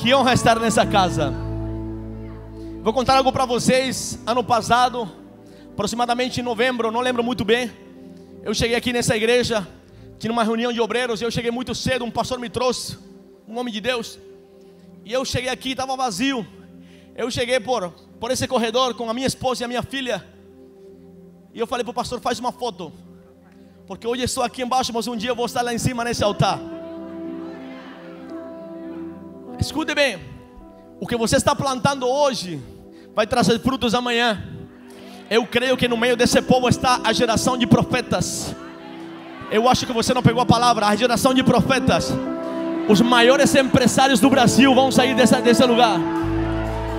Que honra estar nessa casa. Vou contar algo para vocês. Ano passado, aproximadamente em novembro, não lembro muito bem, eu cheguei aqui nessa igreja, tinha uma reunião de obreiros. Eu cheguei muito cedo, um pastor me trouxe, um homem de Deus, e eu cheguei aqui, estava vazio. Eu cheguei por esse corredor com a minha esposa e a minha filha, e eu falei para o pastor: faz uma foto, porque hoje estou aqui embaixo, mas um dia eu vou estar lá em cima nesse altar. Escute bem, o que você está plantando hoje vai trazer frutos amanhã. Eu creio que no meio desse povo está a geração de profetas. Eu acho que você não pegou a palavra. A geração de profetas. Os maiores empresários do Brasil vão sair desse lugar.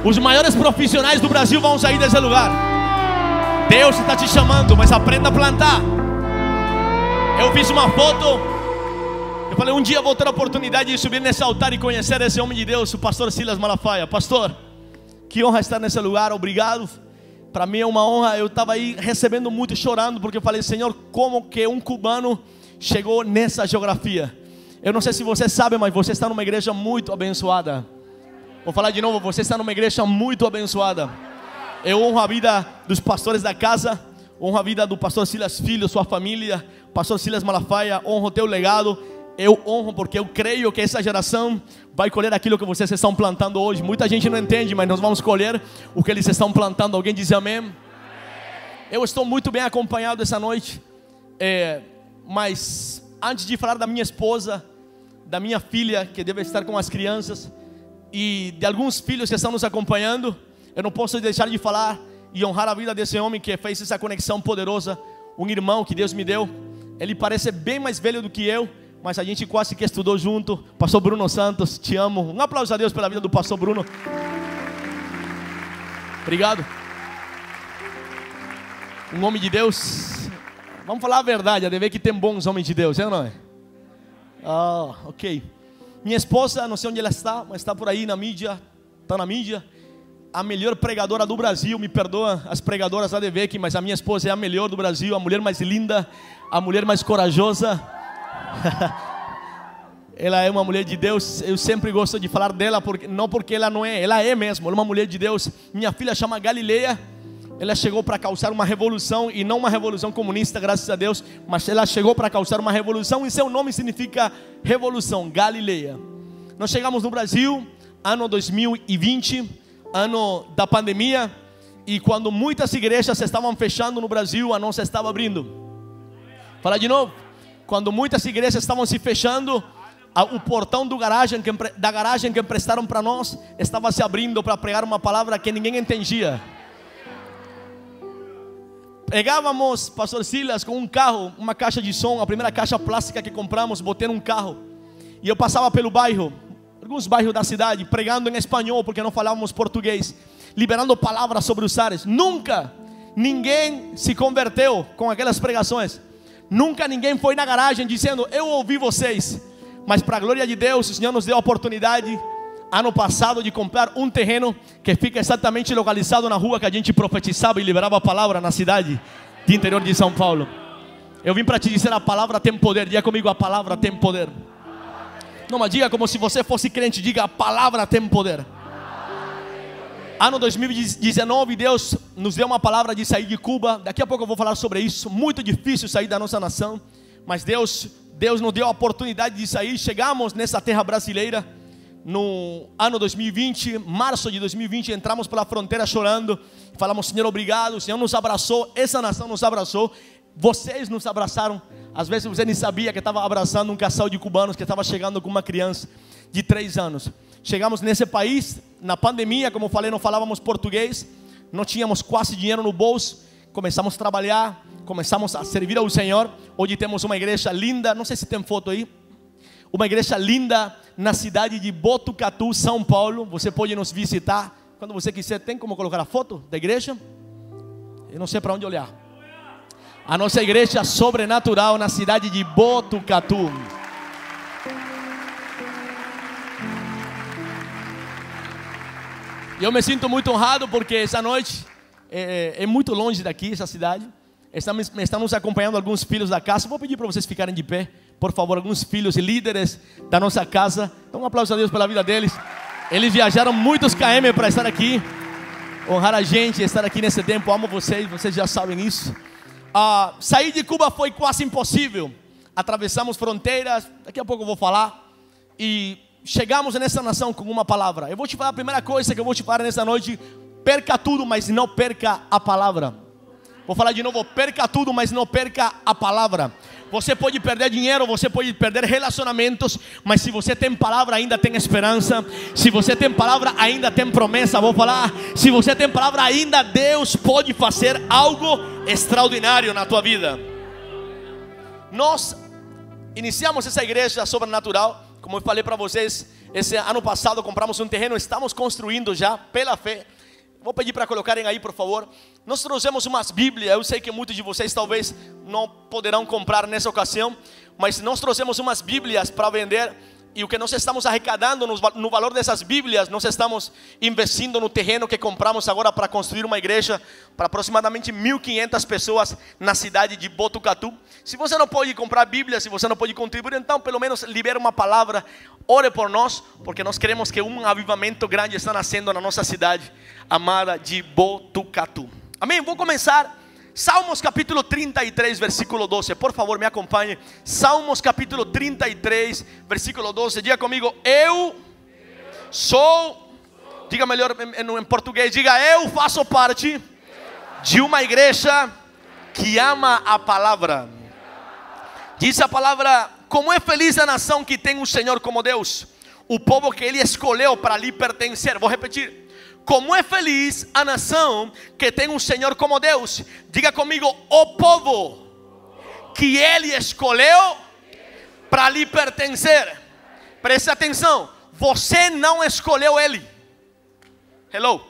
Os maiores profissionais do Brasil vão sair desse lugar. Deus está te chamando, mas aprenda a plantar. Eu fiz uma foto. Eu falei: um dia vou ter a oportunidade de subir nesse altar e conhecer esse homem de Deus, o pastor Silas Malafaia. Pastor, que honra estar nesse lugar, obrigado. Para mim é uma honra. Eu estava aí recebendo muito, chorando, porque eu falei: Senhor, como que um cubano chegou nessa geografia? Eu não sei se você sabe, mas você está numa igreja muito abençoada. Vou falar de novo: você está numa igreja muito abençoada. Eu honro a vida dos pastores da casa, honro a vida do pastor Silas Filho, sua família, pastor Silas Malafaia, honro o teu legado. Eu honro porque eu creio que essa geração vai colher aquilo que vocês estão plantando hoje. Muita gente não entende, mas nós vamos colher o que eles estão plantando. Alguém diz amém? Eu estou muito bem acompanhado essa noite, mas antes de falar da minha esposa, da minha filha que deve estar com as crianças, e de alguns filhos que estão nos acompanhando, eu não posso deixar de falar e honrar a vida desse homem que fez essa conexão poderosa. Um irmão que Deus me deu. Ele parece bem mais velho do que eu, mas a gente quase que estudou junto. Pastor Bruno Santos, te amo. Um aplauso a Deus pela vida do pastor Bruno. Obrigado. Um homem de Deus. Vamos falar a verdade, a de ver que tem bons homens de Deus, é ou não é? Ok. Minha esposa, não sei onde ela está, mas está por aí na mídia. Está na mídia. A melhor pregadora do Brasil. Me perdoa as pregadoras da DVEC, mas a minha esposa é a melhor do Brasil. A mulher mais linda, a mulher mais corajosa. Ela é uma mulher de Deus. Eu sempre gosto de falar dela, não porque ela não é, ela é mesmo, ela é uma mulher de Deus. Minha filha chama Galileia. Ela chegou para causar uma revolução, e não uma revolução comunista, graças a Deus, mas ela chegou para causar uma revolução, e seu nome significa revolução, Galileia. Nós chegamos no Brasil, ano 2020, ano da pandemia, e quando muitas igrejas estavam fechando no Brasil, a nossa estava abrindo. Fala de novo. Quando muitas igrejas estavam se fechando, o portão da garagem que emprestaram para nós estava se abrindo para pregar uma palavra que ninguém entendia. Pegávamos, pastor Silas, com um carro, uma caixa de som, a primeira caixa plástica que compramos, botei num carro, e eu passava pelo bairro, alguns bairros da cidade, pregando em espanhol, porque não falávamos português, liberando palavras sobre os ares. Nunca ninguém se converteu com aquelas pregações. Nunca ninguém foi na garagem dizendo: eu ouvi vocês. Mas para a glória de Deus, o Senhor nos deu a oportunidade, ano passado, de comprar um terreno que fica exatamente localizado na rua que a gente profetizava e liberava a palavra na cidade do interior de São Paulo. Eu vim para te dizer: a palavra tem poder. Diga comigo: a palavra tem poder. Não, mas diga como se você fosse crente. Diga: a palavra tem poder. Ano 2019, Deus nos deu uma palavra de sair de Cuba. Daqui a pouco eu vou falar sobre isso. Muito difícil sair da nossa nação, mas Deus nos deu a oportunidade de sair. Chegamos nessa terra brasileira no ano 2020, março de 2020. Entramos pela fronteira chorando. Falamos: Senhor, obrigado. O Senhor nos abraçou, essa nação nos abraçou. Vocês nos abraçaram. Às vezes você nem sabia que estava abraçando um casal de cubanos que estava chegando com uma criança de 3 anos. Chegamos nesse país, na pandemia, como eu falei, não falávamos português, não tínhamos quase dinheiro no bolso. Começamos a trabalhar, começamos a servir ao Senhor. Hoje temos uma igreja linda, não sei se tem foto aí, uma igreja linda na cidade de Botucatu, São Paulo. Você pode nos visitar quando você quiser. Tem como colocar a foto da igreja? Eu não sei para onde olhar. A nossa igreja sobrenatural na cidade de Botucatu. E eu me sinto muito honrado porque essa noite é muito longe daqui, essa cidade. Estamos acompanhando alguns filhos da casa. Vou pedir para vocês ficarem de pé, por favor, alguns filhos e líderes da nossa casa. Então um aplauso a Deus pela vida deles. Eles viajaram muitos km para estar aqui, honrar a gente, estar aqui nesse tempo. Amo vocês já sabem isso. Sair de Cuba foi quase impossível. Atravessamos fronteiras, daqui a pouco eu vou falar. E chegamos nessa nação com uma palavra. Eu vou te falar a primeira coisa que eu vou te falar nessa noite: perca tudo, mas não perca a palavra. Vou falar de novo: perca tudo, mas não perca a palavra. Você pode perder dinheiro, você pode perder relacionamentos, mas se você tem palavra, ainda tem esperança. Se você tem palavra, ainda tem promessa. Vou falar, se você tem palavra, ainda Deus pode fazer algo extraordinário na tua vida. Nós iniciamos essa igreja sobrenatural, como eu falei para vocês. Esse ano passado compramos um terreno, estamos construindo já pela fé. Vou pedir para colocarem aí, por favor. Nós trouxemos umas Bíblias. Eu sei que muitos de vocês talvez não poderão comprar nessa ocasião, mas nós trouxemos umas Bíblias para vender. E o que nós estamos arrecadando no valor dessas Bíblias, nós estamos investindo no terreno que compramos agora para construir uma igreja para aproximadamente 1.500 pessoas na cidade de Botucatu. Se você não pode comprar Bíblia, se você não pode contribuir, então pelo menos libere uma palavra, ore por nós, porque nós queremos que um avivamento grande está nascendo na nossa cidade amada de Botucatu. Amém? Vou começar. Salmos capítulo 33, versículo 12. Por favor, me acompanhe. Salmos capítulo 33, versículo 12. Diga comigo: eu sou. Diga melhor em português. Diga: eu faço parte de uma igreja que ama a palavra. Diz a palavra: como é feliz a nação que tem o Senhor como Deus, o povo que Ele escolheu para lhe pertencer. Vou repetir: como é feliz a nação que tem um Senhor como Deus. Diga comigo: o povo que Ele escolheu para lhe pertencer. Preste atenção: você não escolheu Ele. Hello.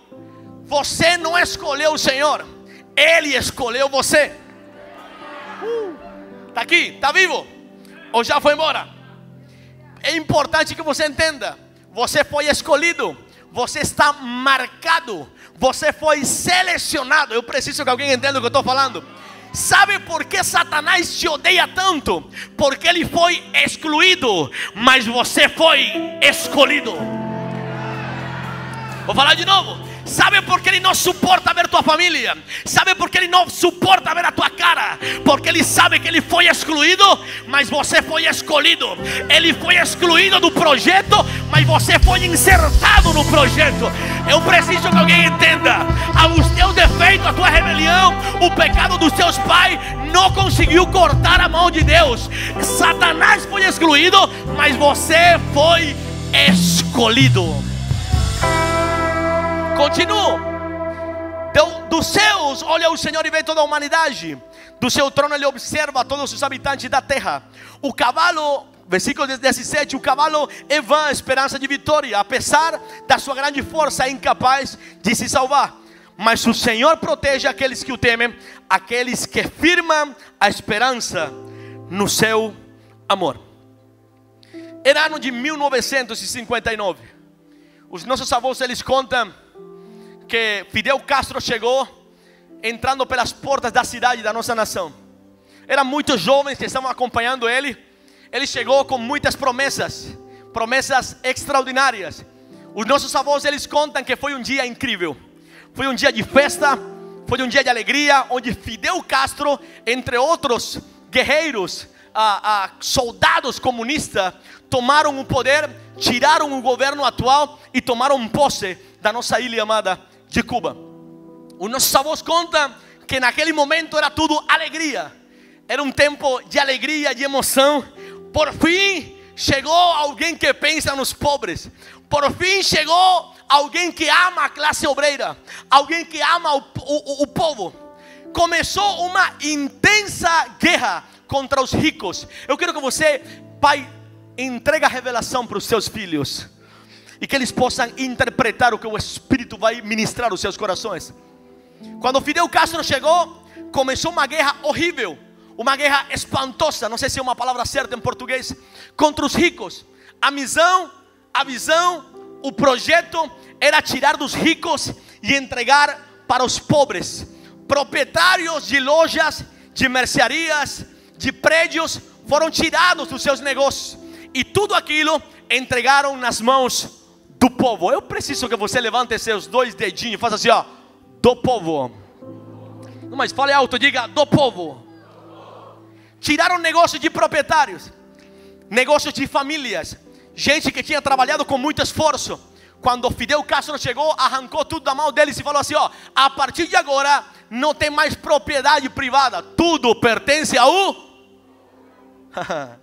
Você não escolheu o Senhor, Ele escolheu você. Está aqui, está vivo ou já foi embora? É importante que você entenda: você foi escolhido. Você está marcado, você foi selecionado. Eu preciso que alguém entenda o que eu estou falando. Sabe por que Satanás te odeia tanto? Porque ele foi excluído, mas você foi escolhido. Vou falar de novo. Sabe por que ele não suporta ver tua família? Sabe por que ele não suporta ver a tua cara? Porque ele sabe que ele foi excluído, mas você foi escolhido. Ele foi excluído do projeto, mas você foi insertado no projeto. Eu preciso que alguém entenda: os teus defeitos, a tua rebelião, o pecado dos teus pais não conseguiu cortar a mão de Deus. Satanás foi excluído, mas você foi escolhido. Continuo. Dos céus olha o Senhor e vê toda a humanidade. Do seu trono ele observa todos os habitantes da terra. O cavalo, versículo 17: o cavalo é vã esperança de vitória, apesar da sua grande força é incapaz de se salvar. Mas o Senhor protege aqueles que o temem, aqueles que firmam a esperança no seu amor. Era ano de 1959. Os nossos avós eles contam que Fidel Castro chegou entrando pelas portas da cidade da nossa nação. Eram muitos jovens que estavam acompanhando ele. Ele chegou com muitas promessas extraordinárias. Os nossos avós eles contam que foi um dia incrível. Foi um dia de festa, foi um dia de alegria, onde Fidel Castro, entre outros guerreiros, soldados comunistas, tomaram o poder, tiraram o governo atual e tomaram posse da nossa ilha amada de Cuba. Os nossos avós contam que naquele momento era tudo alegria. Era um tempo de alegria, de emoção. Por fim chegou alguém que pensa nos pobres. Por fim chegou alguém que ama a classe obreira, alguém que ama o povo. Começou uma intensa guerra contra os ricos. Eu quero que você, pai, entregue a revelação para os seus filhos e que eles possam interpretar o que o Espírito vai ministrar aos seus corações. Quando Fidel Castro chegou, começou uma guerra horrível, uma guerra espantosa, não sei se é uma palavra certa em português, contra os ricos. A visão, o projeto era tirar dos ricos e entregar para os pobres. Proprietários de lojas, de mercearias, de prédios foram tirados dos seus negócios e tudo aquilo entregaram nas mãos do povo. Eu preciso que você levante seus dois dedinhos e faça assim, ó, do povo. Não, mas fale alto, diga do povo. Tiraram negócio de proprietários, negócios de famílias, gente que tinha trabalhado com muito esforço. Quando Fidel Castro chegou, arrancou tudo da mão deles e falou assim, ó, a partir de agora não tem mais propriedade privada, tudo pertence ao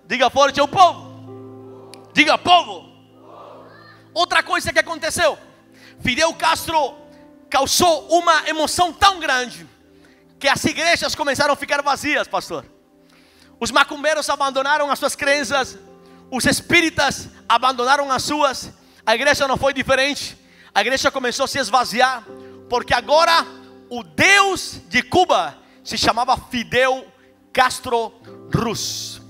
diga forte, ao povo. Diga povo. Outra coisa que aconteceu, Fidel Castro causou uma emoção tão grande que as igrejas começaram a ficar vazias, pastor. Os macumbeiros abandonaram as suas crenças, os espíritas abandonaram as suas. A igreja não foi diferente. A igreja começou a se esvaziar, porque agora o Deus de Cuba se chamava Fidel Castro Ruz.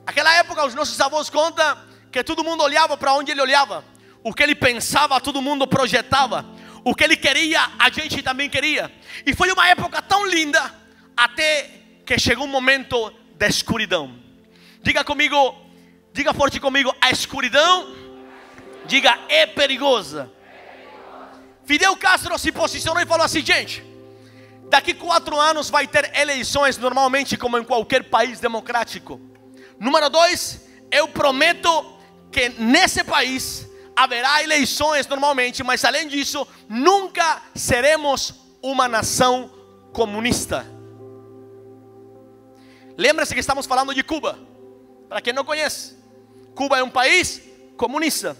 Naquela época os nossos avós contam que todo mundo olhava para onde ele olhava. O que ele pensava, todo mundo projetava. O que ele queria, a gente também queria. E foi uma época tão linda, até que chegou um momento da escuridão. Diga comigo, diga forte comigo, a escuridão, diga, é perigosa. Fidel Castro se posicionou e falou assim, gente, daqui 4 anos vai ter eleições normalmente como em qualquer país democrático. Número 2, eu prometo que nesse país haverá eleições normalmente, mas além disso, nunca seremos uma nação comunista. Lembra-se que estamos falando de Cuba. Para quem não conhece, Cuba é um país comunista.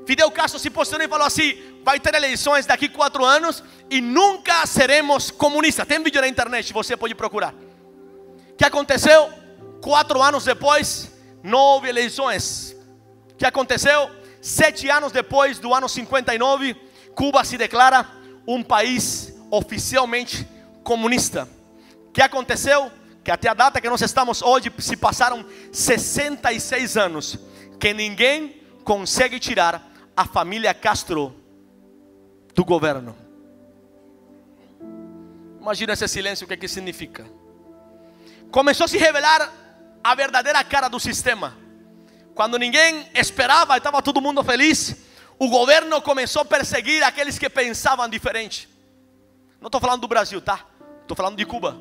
Fidel Castro se posicionou e falou assim, vai ter eleições daqui 4 anos e nunca seremos comunistas. Tem vídeo na internet, você pode procurar. O que aconteceu? 4 anos depois, não houve eleições. O que aconteceu? 7 anos depois do ano 59, Cuba se declara um país oficialmente comunista. O que aconteceu? Que até a data que nós estamos hoje, se passaram 66 anos, que ninguém consegue tirar a família Castro do governo. Imagina esse silêncio, o que significa? Começou a se revelar a verdadeira cara do sistema. Quando ninguém esperava, estava todo mundo feliz, o governo começou a perseguir aqueles que pensavam diferente. Não estou falando do Brasil, tá? Estou falando de Cuba.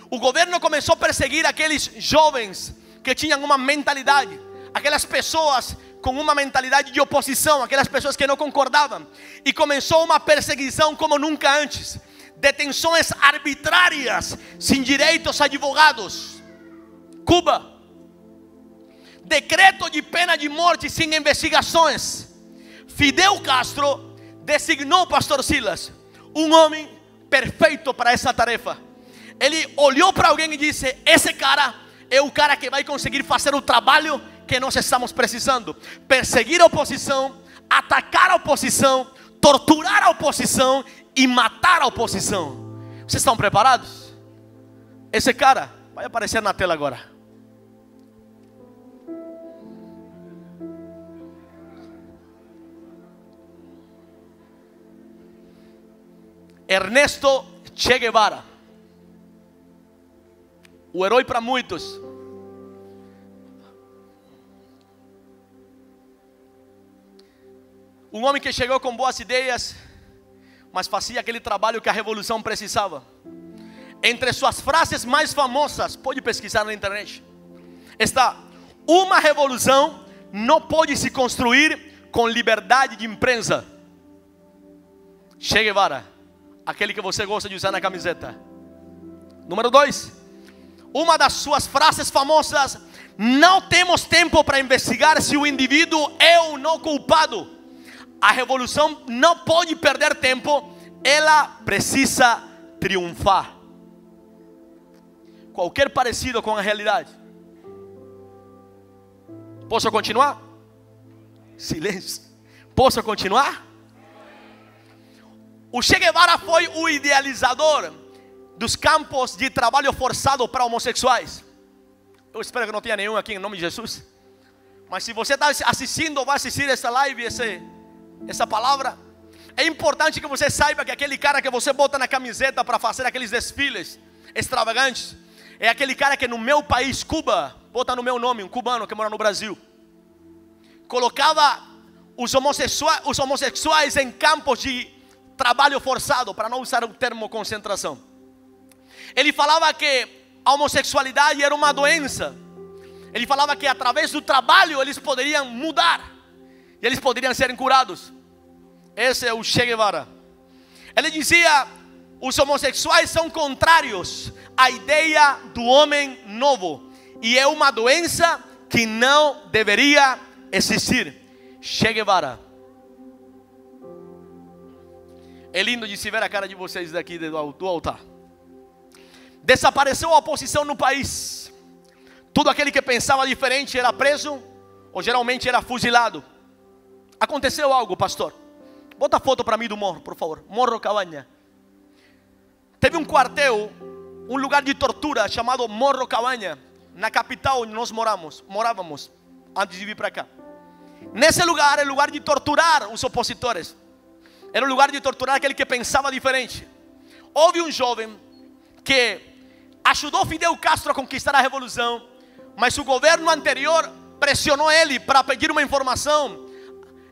O governo começou a perseguir aqueles jovens que tinham uma mentalidade, aquelas pessoas com uma mentalidade de oposição, aquelas pessoas que não concordavam. E começou uma perseguição como nunca antes. Detenções arbitrárias, sem direitos a advogados. Cuba. Decreto de pena de morte sem investigações. Fidel Castro designou o pastor Silas, um homem perfeito para essa tarefa. Ele olhou para alguém e disse, esse cara é o cara que vai conseguir fazer o trabalho que nós estamos precisando. Perseguir a oposição, atacar a oposição, torturar a oposição e matar a oposição. Vocês estão preparados? Esse cara vai aparecer na tela agora. Ernesto Che Guevara, o herói para muitos. Um homem que chegou com boas ideias, mas fazia aquele trabalho que a revolução precisava. Entre suas frases mais famosas, pode pesquisar na internet, está: uma revolução não pode se construir com liberdade de imprensa. Che Guevara, aquele que você gosta de usar na camiseta. Número 2, uma das suas frases famosas: não temos tempo para investigar se o indivíduo é ou não culpado. A revolução não pode perder tempo, ela precisa triunfar. Qualquer parecido com a realidade? Posso continuar? Silêncio. Posso continuar? O Che Guevara foi o idealizador dos campos de trabalho forçado para homossexuais. Eu espero que não tenha nenhum aqui em nome de Jesus. Mas se você está assistindo ou vai assistir essa live, essa palavra, é importante que você saiba que aquele cara que você bota na camiseta para fazer aqueles desfiles extravagantes é aquele cara que no meu país, Cuba, bota no meu nome, um cubano que mora no Brasil, colocava os homossexuais em campos de trabalho forçado, para não usar o termo concentração. Ele falava que a homossexualidade era uma doença. Ele falava que através do trabalho eles poderiam mudar e eles poderiam ser curados. Esse é o Che Guevara. Ele dizia: os homossexuais são contrários à ideia do homem novo e é uma doença que não deveria existir. Che Guevara. É lindo de se ver a cara de vocês daqui do altar. Desapareceu a oposição no país. Todo aquele que pensava diferente era preso ou geralmente era fuzilado. Aconteceu algo, pastor. Bota a foto para mim do morro, por favor. Morro Cabaña. Teve um quartel, um lugar de tortura chamado Morro Cabaña, na capital onde nós morávamos antes de vir para cá. Nesse lugar era o lugar de torturar os opositores. Era o lugar de torturar aquele que pensava diferente. Houve um jovem que ajudou Fidel Castro a conquistar a revolução, mas o governo anterior pressionou ele para pedir uma informação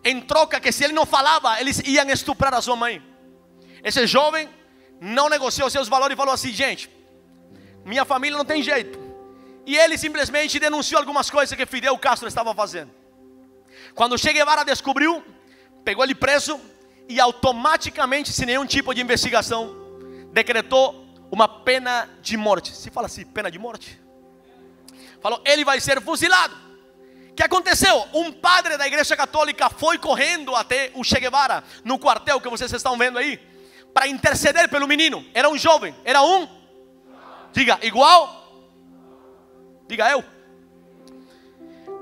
em troca que, se ele não falava, eles iam estuprar a sua mãe. Esse jovem não negociou seus valores e falou assim: gente, minha família não tem jeito. E ele simplesmente denunciou algumas coisas que Fidel Castro estava fazendo. Quando Che Guevara descobriu, pegou ele preso e automaticamente, sem nenhum tipo de investigação, decretou uma pena de morte. Se fala assim, pena de morte? Falou: ele vai ser fuzilado. O que aconteceu? Um padre da igreja católica foi correndo até o Che Guevara, no quartel que vocês estão vendo aí, para interceder pelo menino. Era um jovem, era um, diga, igual, diga eu.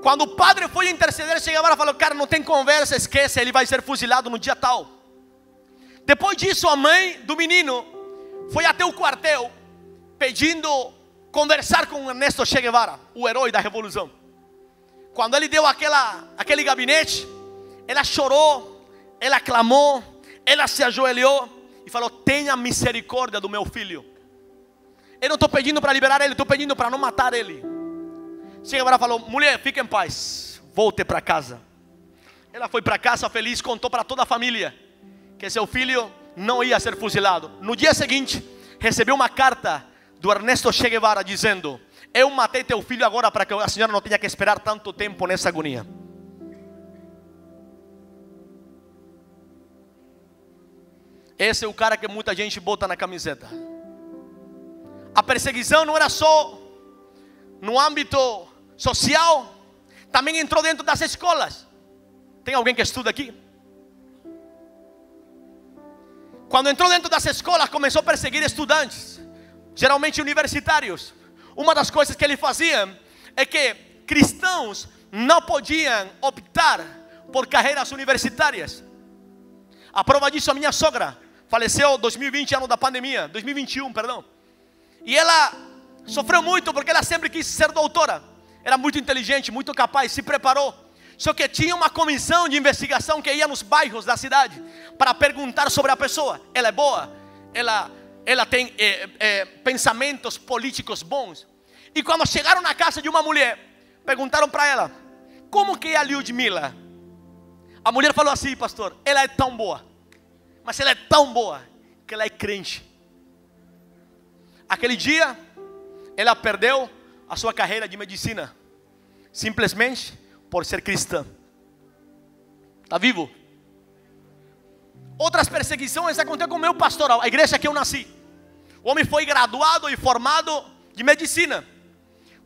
Quando o padre foi interceder, Che Guevara falou: cara, não tem conversa, esquece, ele vai ser fuzilado no dia tal. Depois disso, a mãe do menino foi até o quartel pedindo conversar com Ernesto Che Guevara, o herói da revolução. Quando ele deu aquele gabinete, ela chorou, ela clamou, ela se ajoelhou e falou: tenha misericórdia do meu filho. Eu não estou pedindo para liberar ele, estou pedindo para não matar ele. Che Guevara falou: mulher, fique em paz, volte para casa. Ela foi para casa feliz, contou para toda a família que seu filho não ia ser fuzilado. No dia seguinte, recebeu uma carta do Ernesto Che Guevara dizendo: eu matei teu filho agora para que a senhora não tenha que esperar tanto tempo nessa agonia. Esse é o cara que muita gente bota na camiseta. A perseguição não era só no âmbito social, também entrou dentro das escolas. Tem alguém que estuda aqui? Quando entrou dentro das escolas, começou a perseguir estudantes, geralmente universitários. Uma das coisas que ele fazia é que cristãos não podiam optar por carreiras universitárias. A prova disso, a minha sogra faleceu em 2020, ano da pandemia, 2021, perdão. E ela sofreu muito porque ela sempre quis ser doutora. Era muito inteligente, muito capaz, se preparou. Só que tinha uma comissão de investigação que ia nos bairros da cidade para perguntar sobre a pessoa. Ela é boa? Ela tem pensamentos políticos bons? E quando chegaram na casa de uma mulher, perguntaram para ela: como que é a Lyudmila? A mulher falou assim: pastor, ela é tão boa, mas ela é tão boa que ela é crente. Aquele dia, ela perdeu a sua carreira de medicina, simplesmente por ser cristã. Está vivo? Outras perseguições aconteceram com o meu pastor, a igreja que eu nasci. O homem foi graduado e formado de medicina.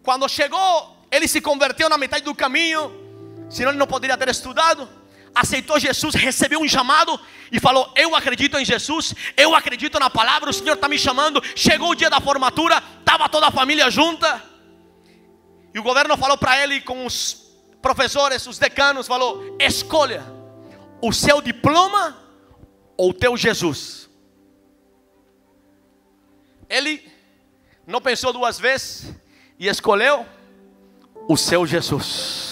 Quando chegou, ele se converteu na metade do caminho, senão ele não poderia ter estudado. Aceitou Jesus, recebeu um chamado e falou: eu acredito em Jesus, eu acredito na palavra, o Senhor está me chamando. Chegou o dia da formatura, estava toda a família junta, e o governo falou para ele, com os professores, os decanos, falou: escolha o seu diploma ou o teu Jesus. Ele não pensou duas vezes e escolheu o seu Jesus.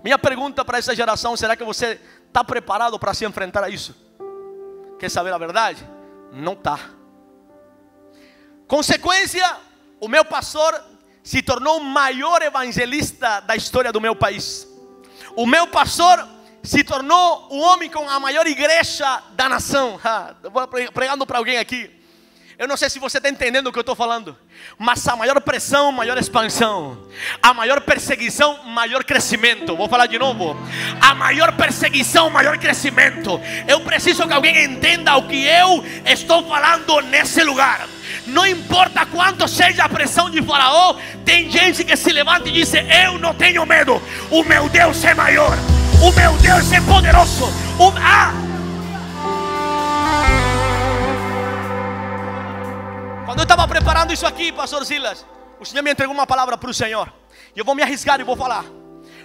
Minha pergunta para essa geração: será que você está preparado para se enfrentar a isso? Quer saber a verdade? Não está. Consequência: o meu pastor se tornou o maior evangelista da história do meu país. O meu pastor se tornou o homem com a maior igreja da nação. Eu vou pregando para alguém aqui. Eu não sei se você está entendendo o que eu estou falando, mas a maior pressão, maior expansão. A maior perseguição, maior crescimento. Vou falar de novo. A maior perseguição, maior crescimento. Eu preciso que alguém entenda o que eu estou falando nesse lugar. Não importa quanto seja a pressão de Faraó, tem gente que se levanta e diz: eu não tenho medo, o meu Deus é maior, o meu Deus é poderoso. Quando eu estava preparando isso aqui, pastor Silas, o Senhor me entregou uma palavra para o Senhor. E eu vou me arriscar e vou falar.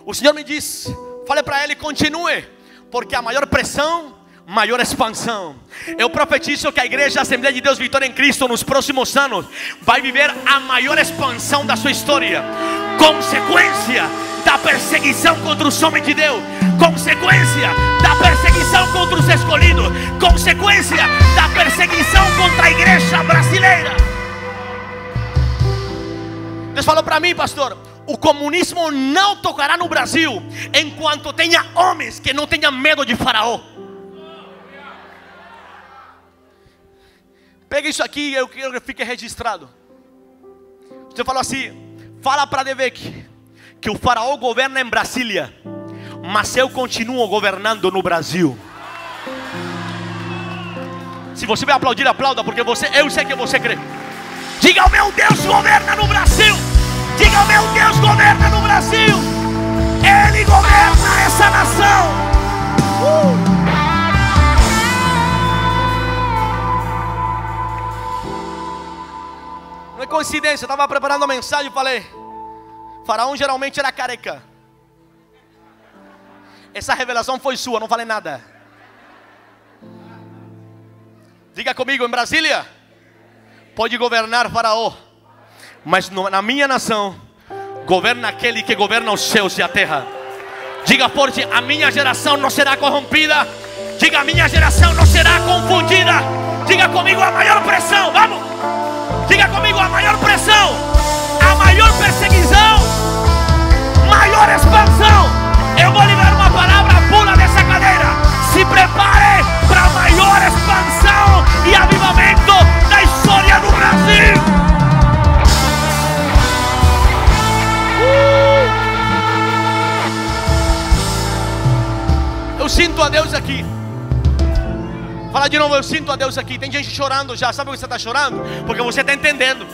O Senhor me diz: fale para ele, continue, porque a maior pressão, maior expansão. Eu profetizo que a igreja Assembleia de Deus Vitória em Cristo nos próximos anos vai viver a maior expansão da sua história. Consequência da perseguição contra os homens de Deus, consequência da perseguição contra os escolhidos, consequência da perseguição contra a igreja brasileira. Deus falou para mim, pastor: o comunismo não tocará no Brasil enquanto tenha homens que não tenham medo de Faraó. Pega isso aqui e eu quero que fique registrado. Você falou assim: fala para Devek que o Faraó governa em Brasília, mas eu continuo governando no Brasil. Se você vai aplaudir, aplauda, porque eu sei que você crê. Diga: o meu Deus governa no Brasil. Diga: o meu Deus governa no Brasil. Ele governa essa nação. Não é coincidência, eu estava preparando a mensagem e falei: Faraó geralmente era careca. Essa revelação foi sua, não falei nada. Diga comigo: em Brasília pode governar Faraó, mas na minha nação governa aquele que governa os céus e a terra. Diga forte: a minha geração não será corrompida. Diga: a minha geração não será confundida. Diga comigo: a maior pressão, vamos. Diga comigo: a maior pressão, a maior perseguição, maior expansão. Eu vou liberar uma palavra, pula dessa cadeira. Se prepare para a maior expansão e avivamento da história do Brasil. Eu sinto a Deus aqui. Fala de novo: eu sinto a Deus aqui. Tem gente chorando já. Sabe por que você está chorando? Porque você está entendendo.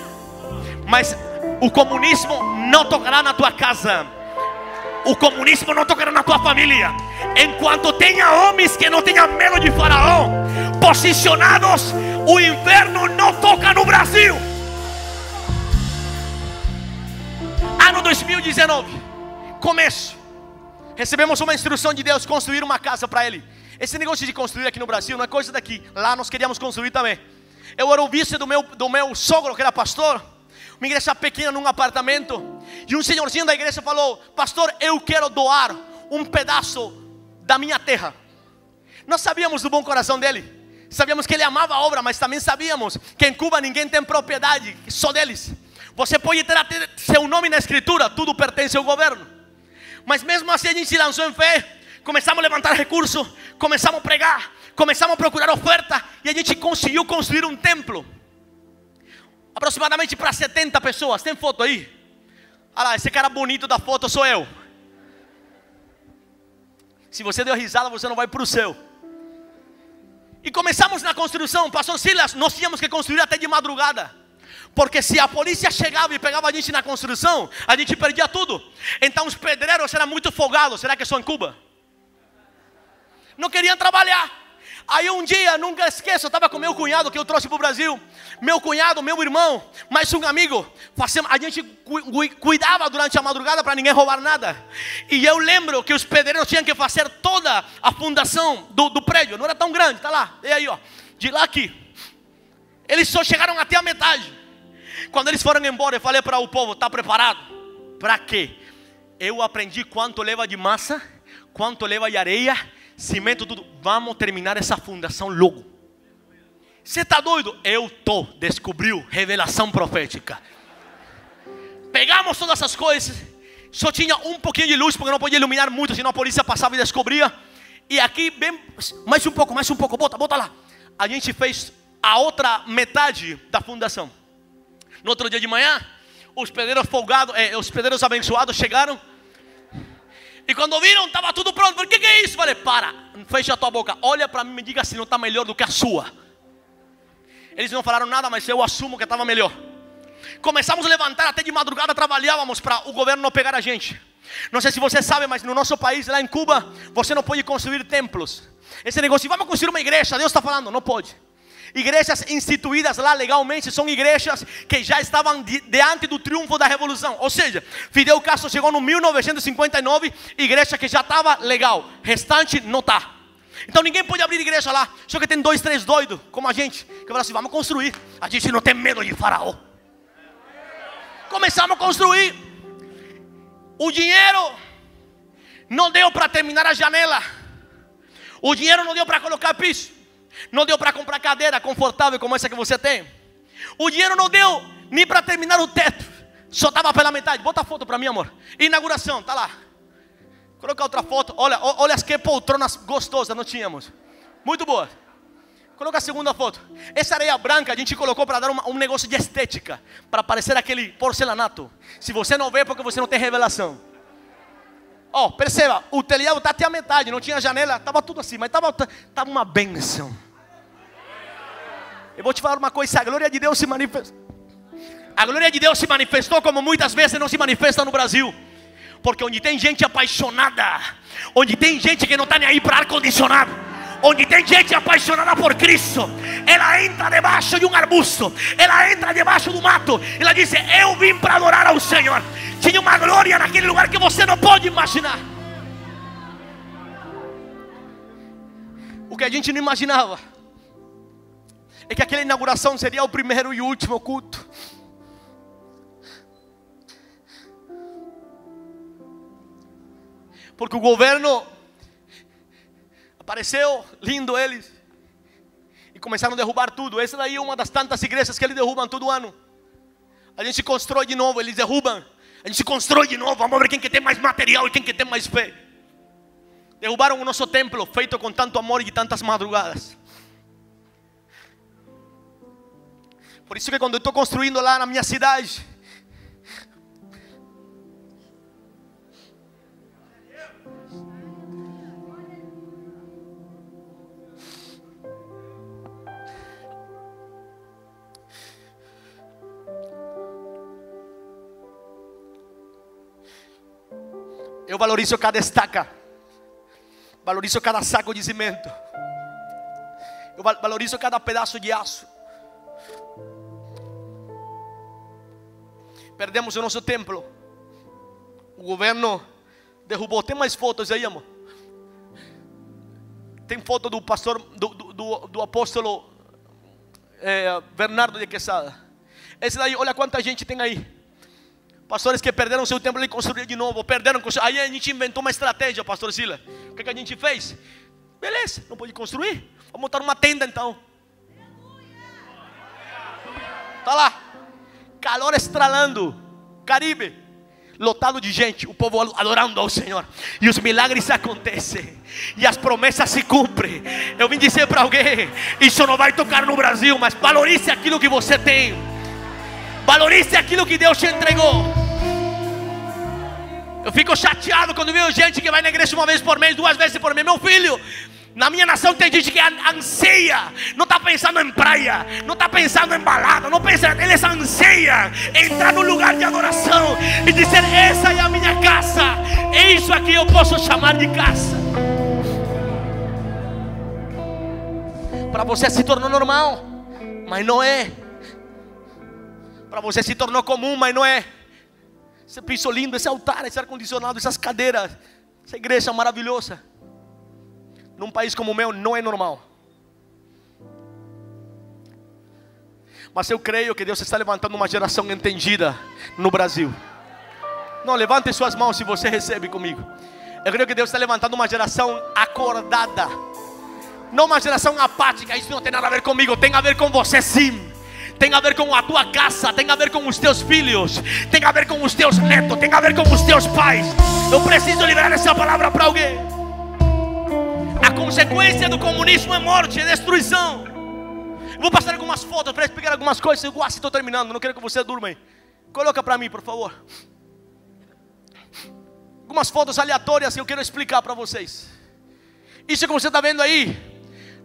Mas o comunismo não tocará na tua casa. O comunismo não tocará na tua família enquanto tenha homens que não tenham medo de Faraó posicionados. O inferno não toca no Brasil. Ano 2019, começo, recebemos uma instrução de Deus: construir uma casa para ele. Esse negócio de construir aqui no Brasil não é coisa daqui. Lá nós queríamos construir também. Eu era o vice do meu sogro, que era pastor. Uma igreja pequena num apartamento. E um senhorzinho da igreja falou: pastor, eu quero doar um pedaço da minha terra. Nós sabíamos do bom coração dele. Sabíamos que ele amava a obra, mas também sabíamos que em Cuba ninguém tem propriedade, só deles. Você pode ter seu nome na escritura, tudo pertence ao governo. Mas mesmo assim a gente se lançou em fé. Começamos a levantar recursos, começamos a pregar, começamos a procurar oferta. E a gente conseguiu construir um templo aproximadamente para 70 pessoas. Tem foto aí? Olha lá, esse cara bonito da foto sou eu. Se você deu risada, você não vai para o céu. E começamos na construção. Pastor Silas, nós tínhamos que construir até de madrugada, porque se a polícia chegava e pegava a gente na construção, a gente perdia tudo. Então os pedreiros eram muito folgados. Será que só em Cuba? Não queriam trabalhar. Aí um dia, nunca esqueço, eu estava com meu cunhado que eu trouxe para o Brasil. Meu cunhado, meu irmão, mais um amigo. A gente cuidava durante a madrugada para ninguém roubar nada. E eu lembro que os pedreiros tinham que fazer toda a fundação do prédio. Não era tão grande, tá lá. E aí, ó, de lá aqui. Eles só chegaram até a metade. Quando eles foram embora, eu falei para o povo: está preparado? Para quê? Eu aprendi quanto leva de massa, quanto leva de areia, cimento, tudo. Vamos terminar essa fundação logo. Você está doido? Eu tô. Descobriu revelação profética. pegamos todas essas coisas. Só tinha um pouquinho de luz, porque não podia iluminar muito, senão a polícia passava e descobria. E aqui, bem, mais um pouco, bota lá. A gente fez a outra metade da fundação. No outro dia de manhã, os pedreiros folgados, os pedreiros abençoados chegaram. E quando viram, estava tudo pronto. Por que é isso? Falei, para, fecha a tua boca, olha para mim e me diga se não está melhor do que a sua. Eles não falaram nada, mas eu assumo que estava melhor. Começamos a levantar, até de madrugada trabalhávamos para o governo não pegar a gente. Não sei se você sabe, mas no nosso país, lá em Cuba, você não pode construir templos. Esse negócio, vamos construir uma igreja, Deus está falando, não pode. Igrejas instituídas lá legalmente são igrejas que já estavam diante do triunfo da revolução. Ou seja, Fidel Castro chegou no 1959, igreja que já estava legal, restante não está. Então ninguém pode abrir igreja lá. Só que tem 2, 3 doidos como a gente, que falam assim, vamos construir. A gente não tem medo de faraó. Começamos a construir. O dinheiro não deu para terminar a janela. O dinheiro não deu para colocar piso. Não deu para comprar cadeira confortável como essa que você tem. O dinheiro não deu nem para terminar o teto. Só estava pela metade. Bota a foto para mim, amor. Inauguração, tá lá. Coloca outra foto. Olha as que poltronas gostosas nós tínhamos. Muito boa. Coloca a segunda foto. Essa areia branca a gente colocou para dar um negócio de estética, para parecer aquele porcelanato. Se você não vê, é porque você não tem revelação. Perceba, o telhado está até a metade, não tinha janela, estava tudo assim, mas estava uma bênção. Eu vou te falar uma coisa, a glória de Deus se manifestou. A glória de Deus se manifestou como muitas vezes não se manifesta no Brasil. Porque onde tem gente apaixonada, onde tem gente que não está nem aí para ar-condicionado, onde tem gente apaixonada por Cristo, ela entra debaixo de um arbusto, ela entra debaixo do mato, ela diz, eu vim para adorar ao Senhor. Tinha uma glória naquele lugar que você não pode imaginar. O que a gente não imaginava é que aquela inauguração seria o primeiro e último culto. Porque o governo apareceu, lindo eles, e começaram a derrubar tudo. Essa daí é uma das tantas igrejas que eles derrubam todo ano. A gente constrói de novo, eles derrubam. A gente constrói de novo, vamos ver quem que tem mais material e quem que tem mais fé. Derrubaram o nosso templo, feito com tanto amor e de tantas madrugadas. Por isso que quando eu estou construindo lá na minha cidade, eu valorizo cada estaca, valorizo cada saco de cimento, eu valorizo cada pedaço de aço. Perdemos o nosso templo, o governo derrubou. Tem mais fotos aí, amor? Tem foto do pastor, do apóstolo Bernardo de Quesada. Esse daí, olha quanta gente tem aí. Pastores que perderam seu templo e construíram de novo. Aí a gente inventou uma estratégia, pastor Silas. O que a gente fez? Beleza, não pode construir, vamos montar uma tenda então. Tá lá, calor estralando, Caribe, lotado de gente, o povo adorando ao Senhor. E os milagres acontecem, e as promessas se cumprem. Eu vim dizer para alguém, isso não vai tocar no Brasil, mas valorize aquilo que você tem. Valorize aquilo que Deus te entregou. Eu fico chateado quando vejo gente que vai na igreja uma vez por mês, 2 vezes por mês. Meu filho, na minha nação tem gente que anseia, não está pensando em praia, não está pensando em balada, não pensa, eles anseiam entrar num lugar de adoração e dizer, essa é a minha casa, é isso aqui eu posso chamar de casa. Para você se tornou normal, mas não é. Para você se tornou comum, mas não é. Esse piso lindo, esse altar, esse ar-condicionado, essas cadeiras, essa igreja maravilhosa, num país como o meu não é normal. Mas eu creio que Deus está levantando uma geração entendida no Brasil. Não, levante suas mãos se você recebe comigo. Eu creio que Deus está levantando uma geração acordada, não uma geração apática. Isso não tem nada a ver comigo, tem a ver com você sim. tem a ver com a tua casa, tem a ver com os teus filhos, tem a ver com os teus netos, tem a ver com os teus pais. Eu preciso liberar essa palavra para alguém. A consequência do comunismo é morte, é destruição. Eu vou passar algumas fotos para explicar algumas coisas. Eu quase estou terminando, não quero que você durma aí. Coloca para mim, por favor. Algumas fotos aleatórias que eu quero explicar para vocês. Isso que você está vendo aí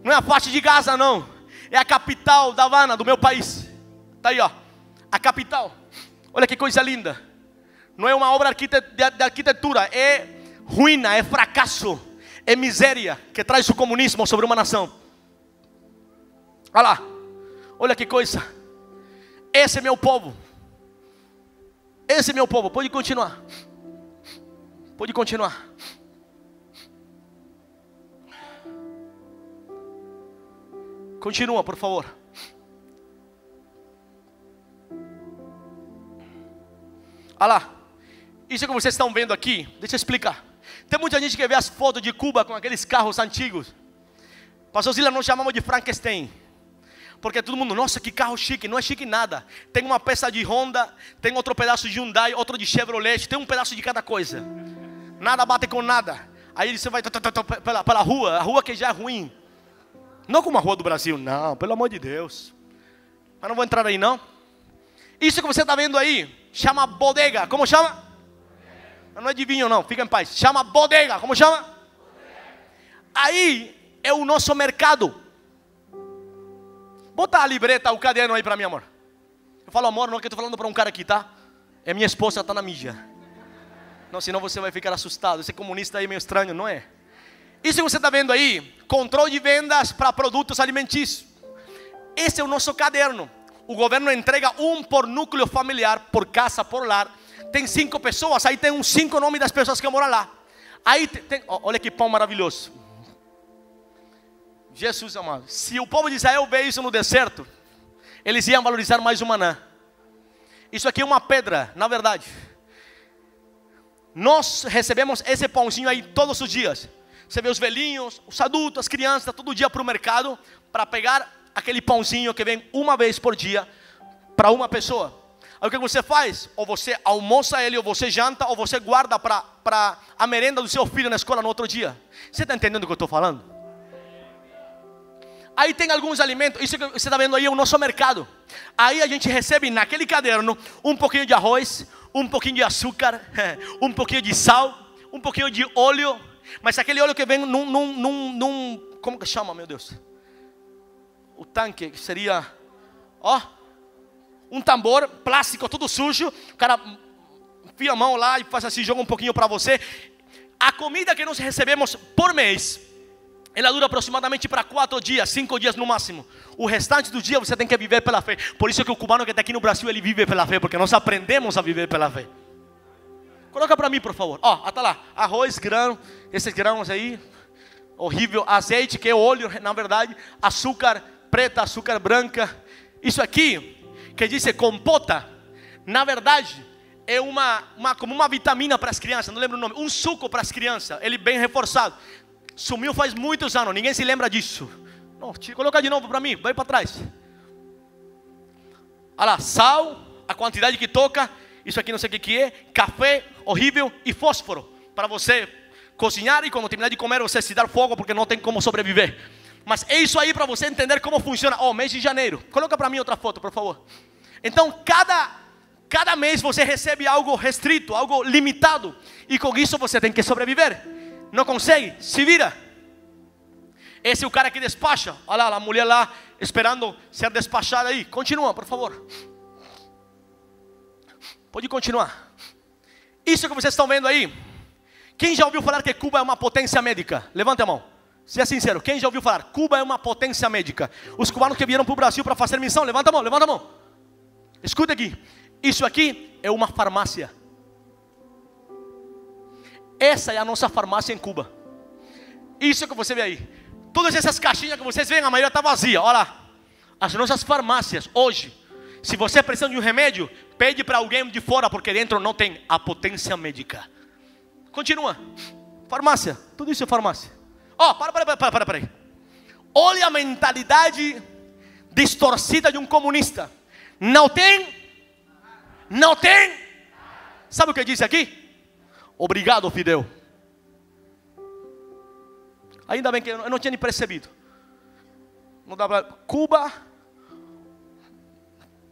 não é a faixa de Gaza, não. É a capital da Havana, do meu país. Está aí, ó, a capital. Olha que coisa linda. Não é uma obra de arquitetura, é ruína, é fracasso, é miséria que traz o comunismo sobre uma nação. Olha lá, olha que coisa. Esse é meu povo. Esse é meu povo. Pode continuar. Pode continuar. Continua, por favor. Olha lá. Isso que vocês estão vendo aqui, deixa eu explicar. Tem muita gente que vê as fotos de Cuba com aqueles carros antigos. Pastor Silas, nós chamamos de Frankenstein. Porque todo mundo, nossa, que carro chique. Não é chique nada. Tem uma peça de Honda, tem outro pedaço de Hyundai, outro de Chevrolet, tem um pedaço de cada coisa. Nada bate com nada. Aí você vai pela rua, a rua que já é ruim. Não como a rua do Brasil, não, pelo amor de Deus. Mas não vou entrar aí, não. Isso que você está vendo aí, chama bodega. Como chama? Não é de vinho, não, fica em paz. Chama bodega, como chama? Aí é o nosso mercado. Bota a libreta, o caderno aí para mim, amor. Eu falo amor, não é que eu estou falando para um cara aqui, tá? É minha esposa, está na mídia. Não, senão você vai ficar assustado. Esse comunista aí é meio estranho, não é? Isso que você está vendo aí, controle de vendas para produtos alimentícios. Esse é o nosso caderno. O governo entrega um por núcleo familiar, por casa, por lar. Tem 5 pessoas, aí tem uns 5 nomes das pessoas que moram lá. Aí tem, olha que pão maravilhoso. Jesus amado, se o povo de Israel vê isso no deserto, eles iam valorizar mais o maná. Isso aqui é uma pedra, na verdade. Nós recebemos esse pãozinho aí todos os dias. Você vê os velhinhos, os adultos, as crianças, todo dia para o mercado para pegar aquele pãozinho que vem uma vez por dia para uma pessoa. Aí o que você faz? Ou você almoça ele, ou você janta, ou você guarda para a merenda do seu filho na escola no outro dia. Você está entendendo o que eu estou falando? Aí tem alguns alimentos, isso que você está vendo aí é o nosso mercado. Aí a gente recebe naquele caderno um pouquinho de arroz, um pouquinho de açúcar, um pouquinho de sal, um pouquinho de óleo. Mas aquele óleo que vem num como que chama, meu Deus? O tanque, que seria, ó, um tambor plástico todo sujo. O cara enfia a mão lá e faz assim, joga um pouquinho para você. A comida que nós recebemos por mês, ela dura aproximadamente para 4 dias, 5 dias no máximo. O restante do dia você tem que viver pela fé. Por isso que o cubano que está aqui no Brasil, ele vive pela fé, porque nós aprendemos a viver pela fé. Coloca para mim, por favor. Ó, tá lá, arroz, grão, esses grãos aí, horrível. Azeite, que é óleo, na verdade. Açúcar preta, açúcar branca. Isso aqui, que diz compota, na verdade, é como uma vitamina para as crianças, não lembro o nome. Um suco para as crianças, ele bem reforçado. Sumiu faz muitos anos, ninguém se lembra disso. Não, coloca de novo para mim, vai para trás. Olha lá, sal, a quantidade que toca. Isso aqui não sei o que é. Café, horrível, e fósforo para você cozinhar e quando terminar de comer você se dar fogo porque não tem como sobreviver. Mas é isso aí para você entender como funciona. Mês de janeiro, coloca para mim outra foto, por favor. Então cada mês você recebe algo restrito, algo limitado, e com isso você tem que sobreviver. Não consegue, se vira. Esse é o cara que despacha. Olha lá, a mulher lá esperando ser despachada aí. Continua, por favor. Pode continuar. Isso que vocês estão vendo aí. Quem já ouviu falar que Cuba é uma potência médica? Levante a mão. Seja sincero, quem já ouviu falar? Cuba é uma potência médica. Os cubanos que vieram para o Brasil para fazer missão, levanta a mão, levanta a mão. Escuta aqui. Isso aqui é uma farmácia. Essa é a nossa farmácia em Cuba. Isso que você vê aí. Todas essas caixinhas que vocês veem, a maioria está vazia. Olha lá. As nossas farmácias hoje, se você precisa de um remédio, pede para alguém de fora, porque dentro não tem a potência médica. Continua. Farmácia. Tudo isso é farmácia. Para aí. Olha a mentalidade distorcida de um comunista. Não tem? Não tem? Sabe o que diz aqui? Obrigado, Fidel. Ainda bem que eu não tinha nem percebido. Não dá pra... Cuba,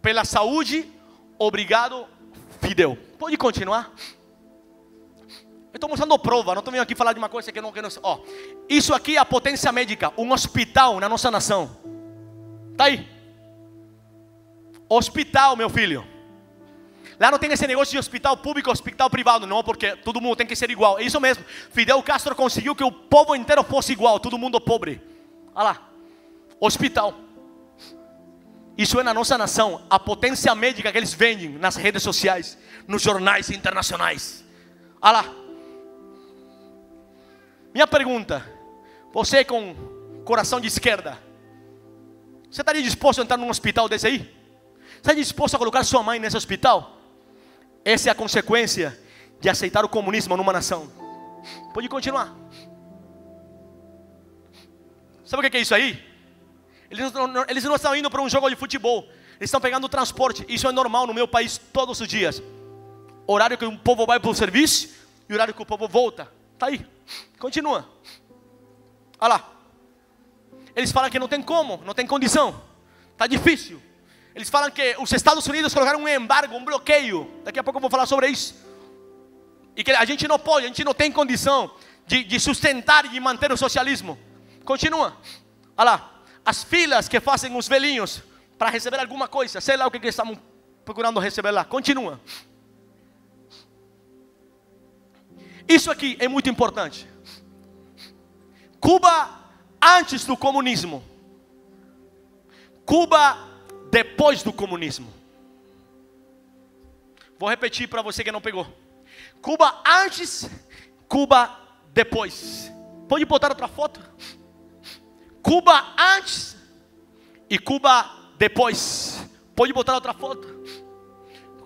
pela saúde, obrigado, Fidel. Pode continuar? Eu estou mostrando prova, não estou vindo aqui falar de uma coisa que eu não quero. Ó, isso aqui é a potência médica, um hospital na nossa nação. Está aí. Hospital, meu filho. Lá não tem esse negócio de hospital público, hospital privado, não, porque todo mundo tem que ser igual. É isso mesmo. Fidel Castro conseguiu que o povo inteiro fosse igual, todo mundo pobre. Olha lá. Hospital. Isso é na nossa nação, a potência médica que eles vendem nas redes sociais, nos jornais internacionais. Olha lá. Minha pergunta, você com coração de esquerda, você estaria disposto a entrar num hospital desse aí? Você estaria disposto a colocar sua mãe nesse hospital? Essa é a consequência de aceitar o comunismo numa nação. Pode continuar. Sabe o que é isso aí? Eles não estão indo para um jogo de futebol. Eles estão pegando o transporte. Isso é normal no meu país todos os dias. Horário que o povo vai para o serviço e horário que o povo volta. Está aí. Continua. Olha lá. Eles falam que não tem como, não tem condição. Está difícil. Eles falam que os Estados Unidos colocaram um embargo, um bloqueio. Daqui a pouco eu vou falar sobre isso. E que a gente não pode, a gente não tem condição de sustentar e de manter o socialismo. Continua. Olha lá. As filas que fazem os velhinhos para receber alguma coisa. Sei lá o que eles estavam procurando receber lá. Continua. Isso aqui é muito importante. Cuba antes do comunismo. Cuba depois do comunismo. Vou repetir para você que não pegou. Cuba antes, Cuba depois. Pode botar outra foto? Cuba antes e Cuba depois. Pode botar outra foto?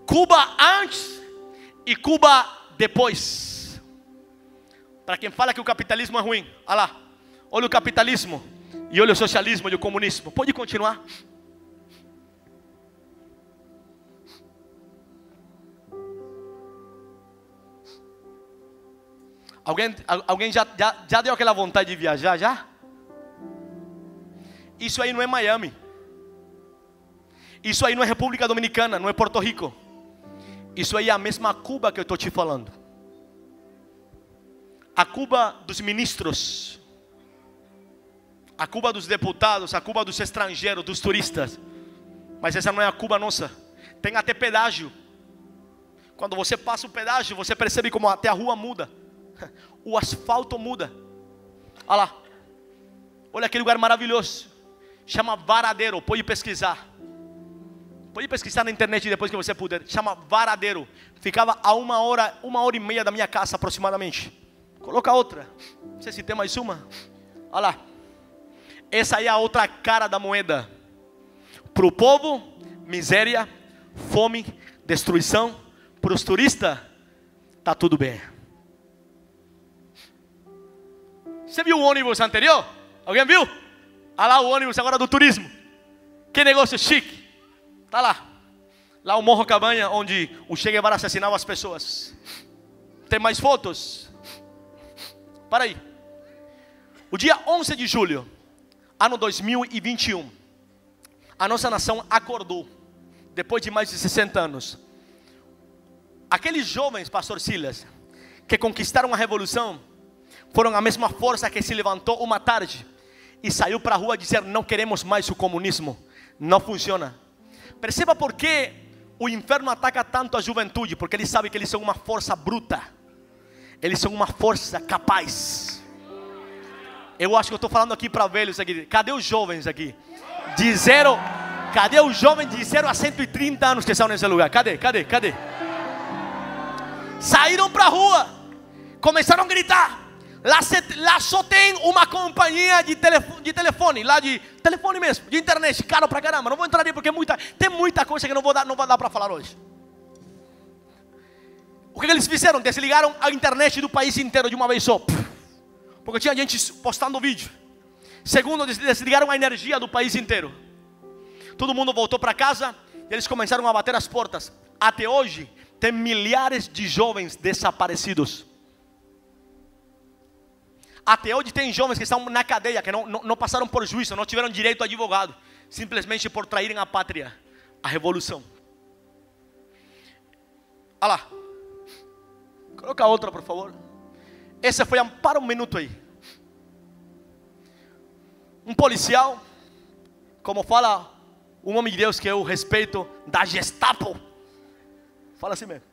Cuba antes e Cuba depois. Para quem fala que o capitalismo é ruim, olha lá. Olha o capitalismo e olha o socialismo e o comunismo. Pode continuar? Alguém já deu aquela vontade de viajar já? Isso aí não é Miami. Isso aí não é República Dominicana, não é Porto Rico. Isso aí é a mesma Cuba que eu estou te falando. A Cuba dos ministros, a Cuba dos deputados, a Cuba dos estrangeiros, dos turistas. Mas essa não é a Cuba nossa. Tem até pedágio. Quando você passa o pedágio, você percebe como até a rua muda. O asfalto muda. Olha lá. Olha aquele lugar maravilhoso. Chama Varadero. Pode pesquisar. Pode pesquisar na internet depois que você puder. Chama Varadero. Ficava a 1h30 da minha casa aproximadamente. Coloca outra. Não sei se tem mais uma. Olha lá. Essa aí é a outra cara da moeda. Para o povo, miséria, fome, destruição. Para os turistas, está tudo bem. Você viu o ônibus anterior? Alguém viu? Olha lá o ônibus agora do turismo. Que negócio chique. Está lá. Lá o Morro Cabanha, onde o Che Guevara assassinava as pessoas. Tem mais fotos? Para aí. O dia 11 de julho, ano 2021, a nossa nação acordou. Depois de mais de 60 anos. Aqueles jovens, pastor Silas, que conquistaram a revolução, foram a mesma força que se levantou uma tarde e saiu para a rua dizer: não queremos mais o comunismo, não funciona. Perceba por que o inferno ataca tanto a juventude, porque ele sabe que eles são uma força bruta, eles são uma força capaz. Eu acho que eu estou falando aqui para velhos aqui. Cadê os jovens aqui? Cadê os jovens de 0 a 130 anos que estão nesse lugar? Cadê? Saíram para a rua, começaram a gritar. Lá só tem uma companhia de telefone, lá de telefone mesmo, de internet, caro pra caramba. Não vou entrar ali porque tem muita coisa que não vai dar para falar hoje. O que eles fizeram? Desligaram a internet do país inteiro de uma vez só, porque tinha gente postando vídeo. Segundo, desligaram a energia do país inteiro. Todo mundo voltou para casa e eles começaram a bater as portas. Até hoje, tem milhares de jovens desaparecidos. Até hoje tem jovens que estão na cadeia, que não passaram por juízo, não tiveram direito a advogado, simplesmente por traírem a pátria, a revolução. Olha lá. Coloca outra, por favor. Essa foi, para um minuto aí. Um policial, como fala um homem de Deus que eu respeito, da Gestapo. Fala assim mesmo.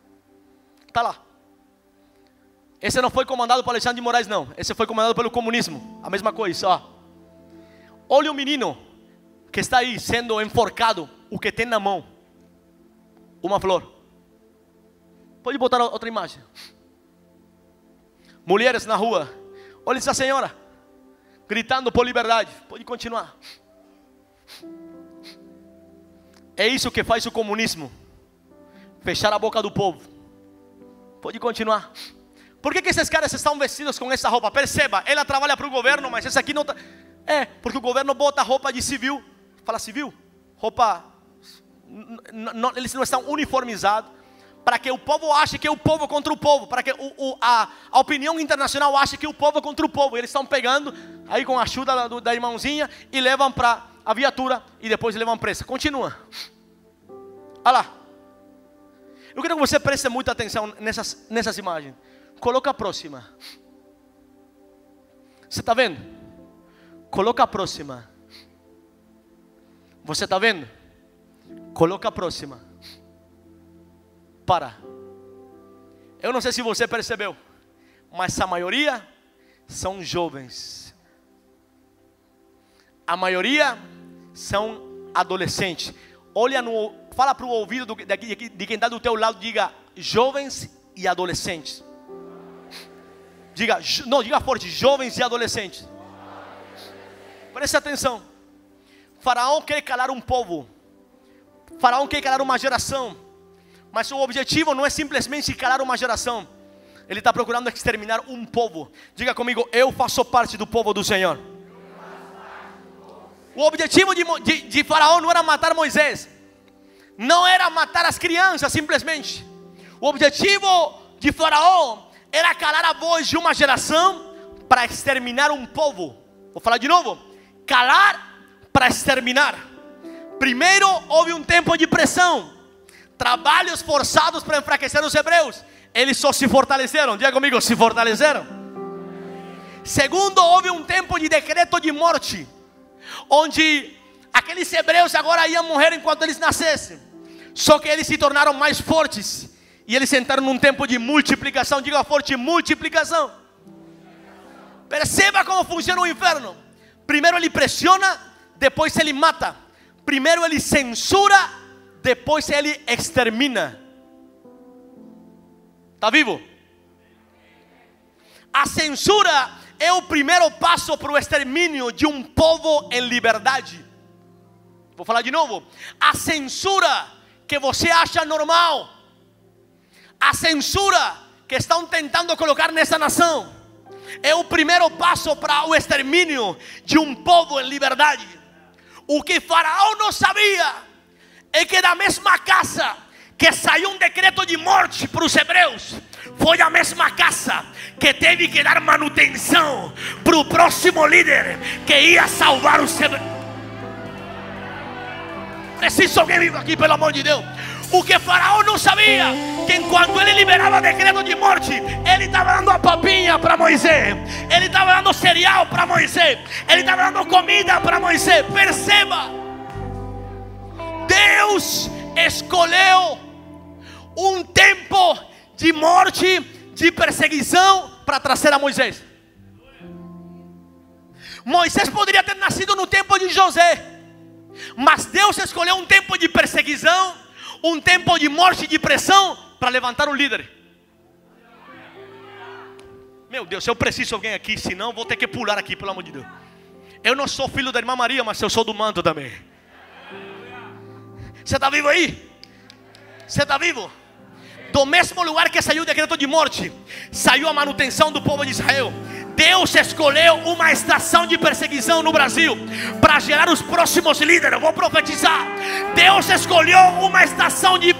Está lá. Esse não foi comandado por Alexandre de Moraes, não. Esse foi comandado pelo comunismo. A mesma coisa, ó. Olha o menino que está aí sendo enforcado. O que tem na mão? Uma flor. Pode botar outra imagem. Mulheres na rua. Olha essa senhora gritando por liberdade. Pode continuar. É isso que faz o comunismo. Fechar a boca do povo. Pode continuar. Por que esses caras estão vestidos com essa roupa? Perceba, ela trabalha para o governo, mas esse aqui não está. É, porque o governo bota roupa de civil. Fala civil? Roupa. Eles não estão uniformizados. Para que o povo ache que é o povo contra o povo. Para que a opinião internacional ache que é o povo contra o povo. Eles estão pegando, aí com a ajuda da irmãozinha, e levam para a viatura, e depois levam presa. Continua. Olha lá. Eu quero que você preste muita atenção nessas imagens. Coloca a próxima. Você está vendo? Coloca a próxima. Você está vendo? Coloca a próxima. Para. Eu não sei se você percebeu, mas a maioria são jovens. A maioria são adolescentes. Olha fala para o ouvido de quem está do teu lado, diga jovens e adolescentes. Diga forte, jovens e adolescentes. Preste atenção. Faraó quer calar um povo. Faraó quer calar uma geração. Mas o objetivo não é simplesmente calar uma geração. Ele está procurando exterminar um povo. Diga comigo, eu faço parte do povo do Senhor. O objetivo de Faraó não era matar Moisés. Não era matar as crianças simplesmente. O objetivo de Faraó era calar a voz de uma geração para exterminar um povo. Vou falar de novo. Calar para exterminar. Primeiro houve um tempo de pressão. Trabalhos forçados para enfraquecer os hebreus. Eles só se fortaleceram. Diga comigo, se fortaleceram. Segundo, houve um tempo de decreto de morte, onde aqueles hebreus agora iam morrer enquanto eles nascessem. Só que eles se tornaram mais fortes, e eles entraram num tempo de multiplicação. Diga forte, multiplicação. Perceba como funciona o inferno. Primeiro ele pressiona, depois ele mata. Primeiro ele censura, depois ele extermina. Está vivo? A censura é o primeiro passo para o extermínio de um povo em liberdade. Vou falar de novo. A censura que você acha normal, a censura que estão tentando colocar nessa nação, é o primeiro passo para o extermínio de um povo em liberdade. O que Faraó não sabia é que da mesma casa que saiu um decreto de morte para os hebreus, foi a mesma casa que teve que dar manutenção para o próximo líder que ia salvar os hebreus. Preciso alguém vivo aqui, pelo amor de Deus. O que Faraó não sabia, que enquanto ele liberava decreto de morte, ele estava dando a papinha para Moisés, ele estava dando cereal para Moisés, ele estava dando comida para Moisés. Perceba, Deus escolheu um tempo de morte, de perseguição, para trazer a Moisés. Moisés poderia ter nascido no tempo de José, mas Deus escolheu um tempo de perseguição, um tempo de morte e de pressão, para levantar um líder. Meu Deus, eu preciso de alguém aqui, senão vou ter que pular aqui, pelo amor de Deus. Eu não sou filho da irmã Maria, mas eu sou do manto também. Você está vivo aí? Você está vivo? Do mesmo lugar que saiu o decreto de morte, saiu a manutenção do povo de Israel. Deus escolheu uma estação de perseguição no Brasil para gerar os próximos líderes. Eu vou profetizar. Deus escolheu uma estação de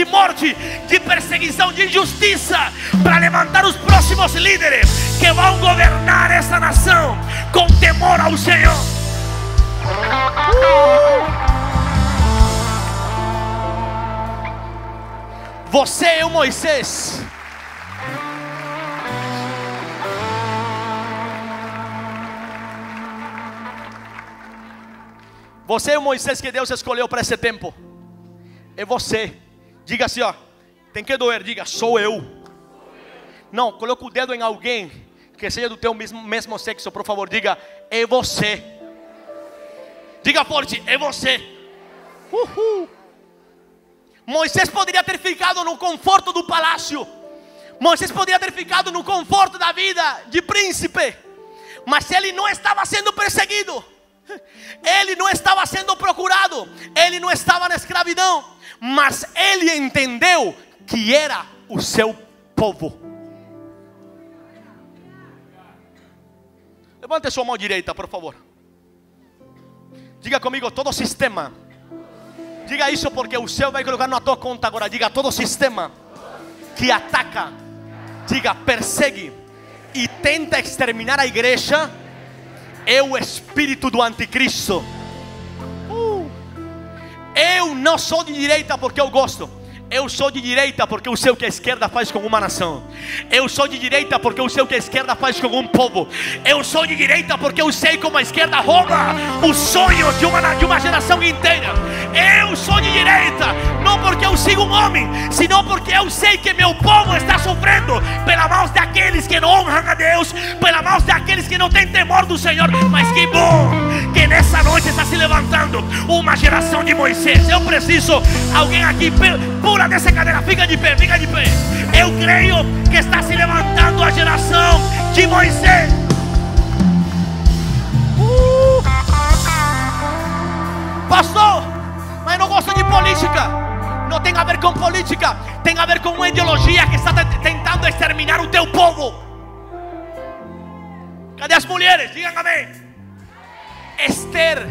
morte, de perseguição, de injustiça, para levantar os próximos líderes que vão governar essa nação com temor ao Senhor. Você é o Moisés. Você é o Moisés que Deus escolheu para esse tempo. É você. Diga assim, ó. Tem que doer. Diga, sou eu. Não, coloca o dedo em alguém que seja do teu mesmo sexo, por favor. Diga, é você. Diga forte, é você. Moisés poderia ter ficado no conforto do palácio. Moisés poderia ter ficado no conforto da vida de príncipe. Mas ele não estava sendo perseguido. Ele não estava sendo procurado. Ele não estava na escravidão. Mas ele entendeu que era o seu povo. Levante sua mão direita, por favor. Diga comigo, todo sistema. Diga isso porque o céu vai colocar na tua conta agora. Diga, todo sistema que ataca, diga, persegue e tenta exterminar a igreja é o espírito do anticristo. Eu não sou de direita porque eu gosto. Eu sou de direita porque eu sei o que a esquerda faz com uma nação. Eu sou de direita porque eu sei o que a esquerda faz com um povo. Eu sou de direita porque eu sei como a esquerda rouba os sonhos de uma geração inteira. Eu sou de direita, não porque eu sigo um homem, senão porque eu sei que meu povo está sofrendo pelas mãos daqueles que não honram a Deus, pelas mãos daqueles que não têm temor do Senhor. Mas que bom que nessa noite está se levantando uma geração de Moisés. Eu preciso, alguém aqui, pula dessa cadeira, fica de pé, fica de pé. Eu creio que está se levantando a geração de Moisés. Pastor, mas não gosto de política. Não tem a ver com política, tem a ver com uma ideologia que está tentando exterminar o teu povo. Cadê as mulheres? Digam amém. Esther,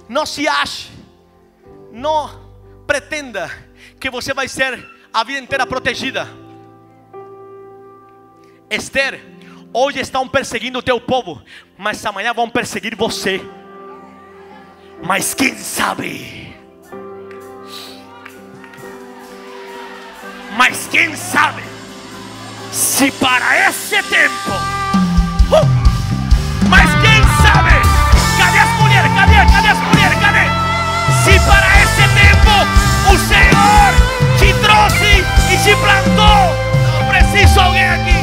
não se ache, não pretenda que você vai ser a vida inteira protegida. Esther, hoje estão perseguindo o teu povo, mas amanhã vão perseguir você. Mas quem sabe? Mas quem sabe? Se para esse tempo, mas quem sabe? Cadê as mulheres? Cadê as mulheres? Cadê? Se para esse tempo o Senhor te trouxe e te plantou, não preciso alguém aqui.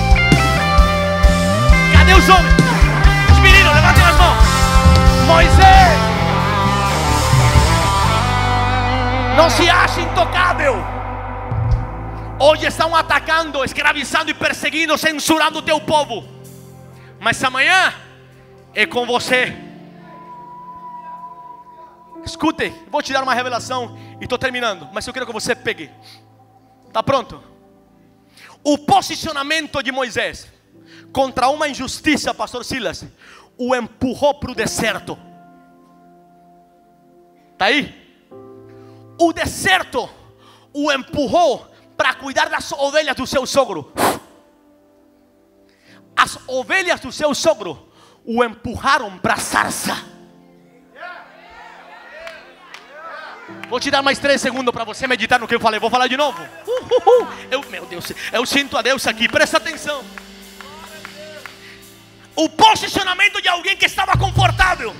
Cadê os homens? Os meninos, levantem as mãos. Moisés, não se acha intocável. Hoje estão atacando, escravizando e perseguindo, censurando o teu povo. Mas amanhã é com você. Escute, vou te dar uma revelação e estou terminando, mas eu quero que você pegue. Está pronto? O posicionamento de Moisés contra uma injustiça, pastor Silas, o empurrou para o deserto. Está aí? O deserto o empurrou para cuidar das ovelhas do seu sogro. As ovelhas do seu sogro o empurraram para a sarça. Vou te dar mais 3 segundos para você meditar no que eu falei. Vou falar de novo. Meu Deus, eu sinto a Deus aqui. Presta atenção. O posicionamento de alguém que estava confortável.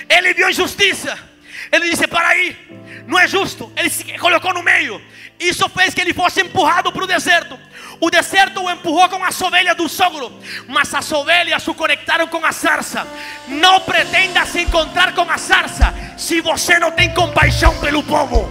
Ele viu injustiça. Ele disse, para aí, não é justo. Ele se colocou no meio. Isso fez que ele fosse empurrado para o deserto. O deserto o empurrou com as ovelhas do sogro, mas as ovelhas o conectaram com a sarça. Não pretenda se encontrar com a sarça se você não tem compaixão pelo povo.